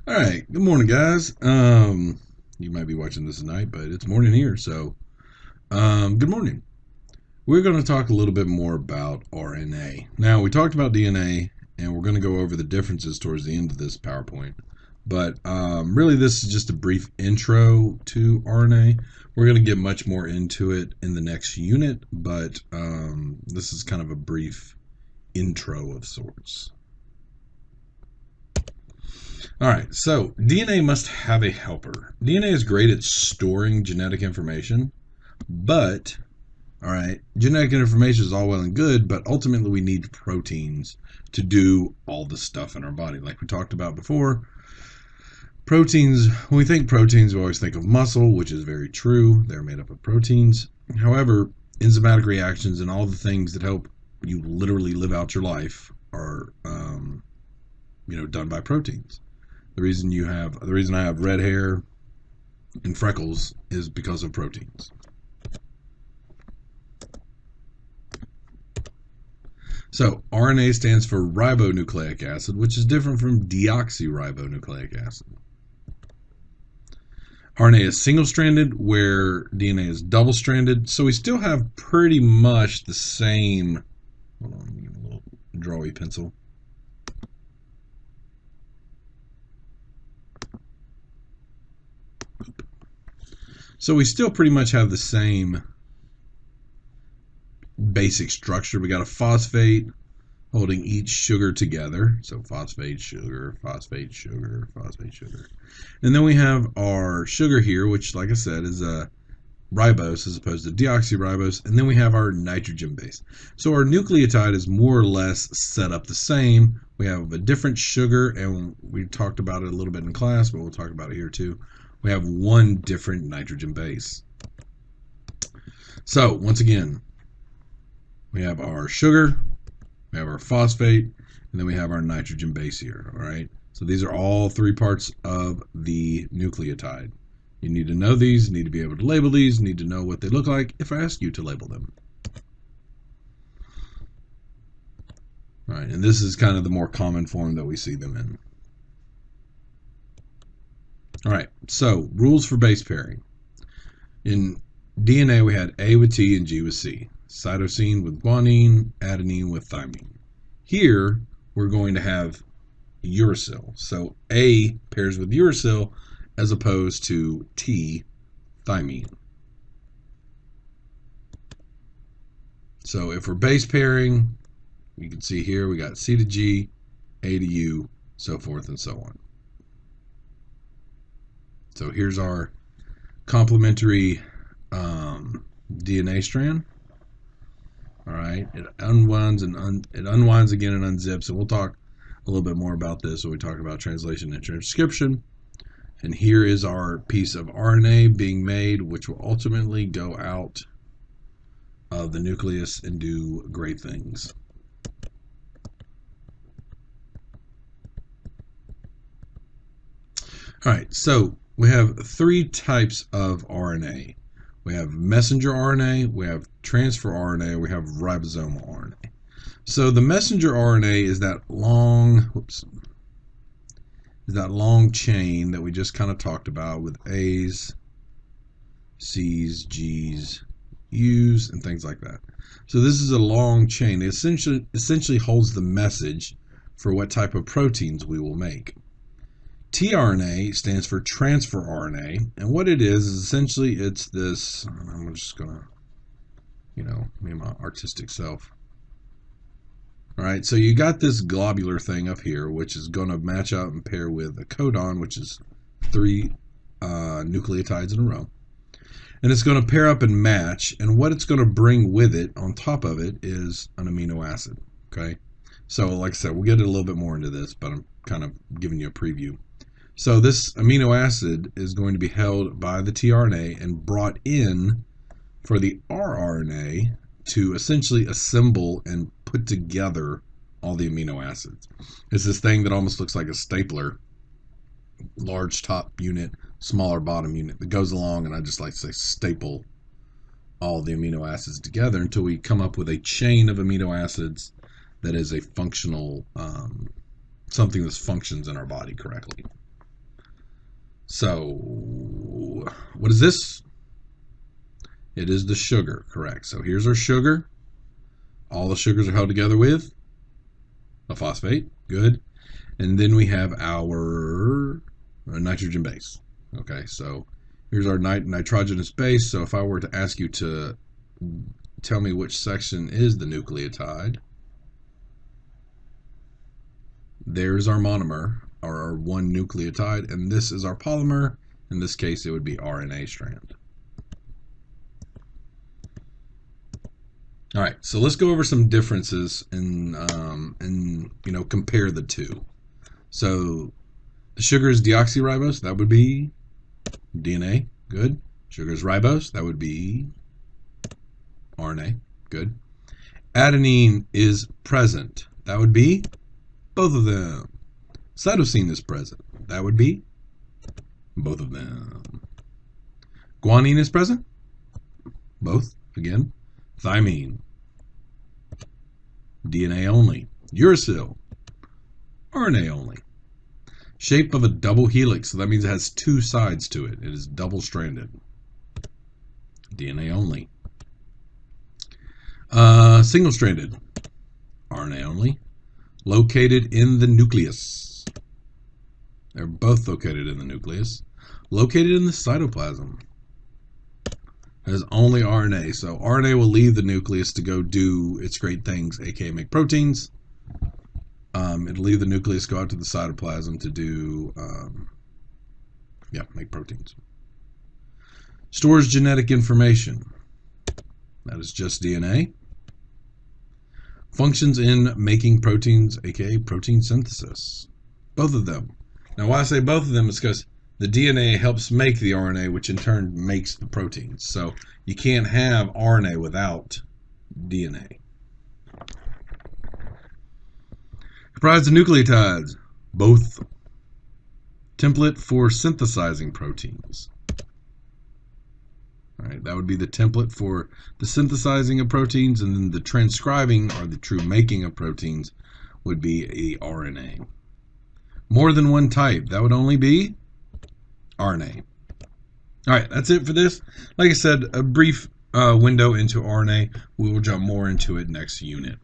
All right. Good morning, guys. You might be watching this tonight, but it's morning here. Good morning. We're going to talk a little bit more about RNA. Now, we talked about DNA, and we're going to go over the differences towards the end of this PowerPoint. But really, this is just a brief intro to RNA. We're going to get much more into it in the next unit, but this is kind of a brief intro of sorts. All right, so DNA must have a helper. DNA is great at storing genetic information, but, all right, genetic information is all well and good, but ultimately we need proteins to do all the stuff in our body. Like we talked about before, proteins, when we think proteins, we always think of muscle, which is very true. They're made up of proteins. However, enzymatic reactions and all the things that help you literally live out your life are, done by proteins. The reason I have red hair and freckles is because of proteins. So RNA stands for ribonucleic acid, which is different from deoxyribonucleic acid. RNA is single-stranded, where DNA is double-stranded. So we still have pretty much the same. Hold on, let me give a little drawy pencil. So we still pretty much have the same basic structure. We got a phosphate holding each sugar together. So phosphate, sugar, phosphate, sugar, phosphate, sugar. And then we have our sugar here, which, like I said, is a ribose as opposed to deoxyribose. And then we have our nitrogen base. So our nucleotide is more or less set up the same. We have a different sugar, and we talked about it a little bit in class, but we'll talk about it here too. We have one different nitrogen base. So once again, we have our sugar, we have our phosphate, and then we have our nitrogen base here, all right? So these are all three parts of the nucleotide. You need to know these, need to be able to label these, need to know what they look like if I ask you to label them. All right, and this is kind of the more common form that we see them in. All right, so rules for base pairing. In DNA, we had A with T and G with C. Cytosine with guanine, adenine with thymine. Here, we're going to have uracil. So A pairs with uracil as opposed to T, thymine. So if we're base pairing, you can see here we got C to G, A to U, so forth and so on. So here's our complementary DNA strand. All right, it unwinds and it unwinds again and unzips, and we'll talk a little bit more about this when we talk about translation and transcription. And here is our piece of RNA being made, which will ultimately go out of the nucleus and do great things. All right, so we have three types of RNA. We have messenger RNA, we have transfer RNA, we have ribosomal RNA. So the messenger RNA is that long chain that we just kind of talked about with A's, C's, G's, U's, and things like that. So this is a long chain. It essentially holds the message for what type of proteins we will make. tRNA stands for transfer RNA, and what it is essentially it's this. I'm just gonna, me and my artistic self. All right, so you got this globular thing up here, which is going to match out and pair with a codon, which is three nucleotides in a row, and it's going to pair up and match. And what it's going to bring with it on top of it is an amino acid. Okay, so like I said, we'll get a little bit more into this, but I'm kind of giving you a preview. So this amino acid is going to be held by the tRNA and brought in for the rRNA to essentially assemble and put together all the amino acids. It's this thing that almost looks like a stapler, large top unit, smaller bottom unit that goes along, and I just like to say staple all the amino acids together until we come up with a chain of amino acids that is a functional, something that functions in our body correctly. So, what is this? It is the sugar, correct. So here's our sugar. All the sugars are held together with a phosphate, good. And then we have our nitrogen base. Okay, so here's our nitrogenous base. So if I were to ask you to tell me which section is the nucleotide, there's our monomer, or our one nucleotide, and this is our polymer. In this case, it would be RNA strand. All right, so let's go over some differences and compare the two. So the sugar is deoxyribose, that would be DNA, good. Sugar is ribose, that would be RNA, good. Adenine is present, that would be both of them. Cytosine is present, that would be both of them. Guanine is present, both, again. Thymine, DNA only. Uracil, RNA only. Shape of a double helix, so that means it has two sides to it. It is double-stranded. DNA only. Single-stranded, RNA only. Located in the nucleus. They're both located in the nucleus. Located in the cytoplasm. It is only RNA, so RNA will leave the nucleus to go do its great things, aka make proteins. It'll leave the nucleus, go out to the cytoplasm to do, make proteins. Stores genetic information. That is just DNA. Functions in making proteins, aka protein synthesis. Both of them. Now, why I say both of them is because the DNA helps make the RNA, which in turn makes the proteins. So you can't have RNA without DNA. Comprised of nucleotides, both. Template for synthesizing proteins. All right, that would be the template for the synthesizing of proteins, and then the transcribing, or the true making of proteins, would be a RNA. More than one type, that would only be RNA. All right, that's it for this. Like I said, a brief window into RNA. We will jump more into it next unit.